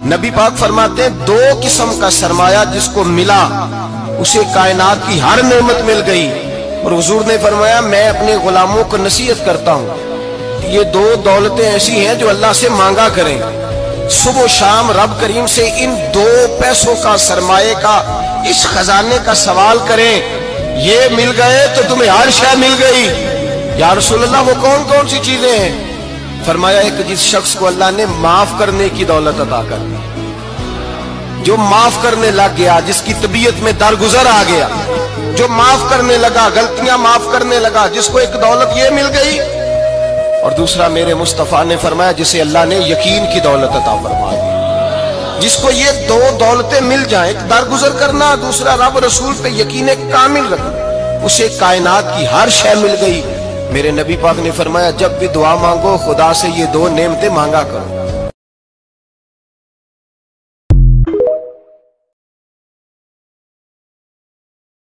نبی پاک فرماتے ہیں دو قسم کا سرمایہ جس کو ملا اسے کائنات کی ہر نعمت مل گئی. اور حضور نے فرمایا میں اپنے غلاموں کو نصیحت کرتا ہوں یہ دو دولتیں ایسی ہیں جو اللہ سے مانگا کریں. صبح و شام رب کریم سے ان دو پیسوں کا سرمایے کا اس خزانے کا سوال کریں. یہ مل گئے تو تمہیں ہر شے مل گئی. یا رسول اللہ وہ کون کون سی چیزیں ہیں؟ فرمایا ایک جس شخص کو اللہ نے معاف کرنے کی دولت عطا کر دی, جو معاف کرنے لگ گیا, جس کی طبیعت میں درگزر آ گیا, جو معاف کرنے لگا, غلطیاں معاف کرنے لگا, جس کو ایک دولت یہ مل گئی. اور دوسرا میرے مصطفیٰ نے فرمایا جسے اللہ نے یقین کی دولت عطا فرما دی. جس کو یہ دو دولتیں مل جائیں, ایک درگزر کرنا, دوسرا رب رسول پہ یقین کامل رکھنا, اسے کائنات کی ہر شے مل گئی. میرے نبی پاک نے فرمایا جب بھی دعا مانگو خدا سے یہ دو نعمتیں مانگا کرو.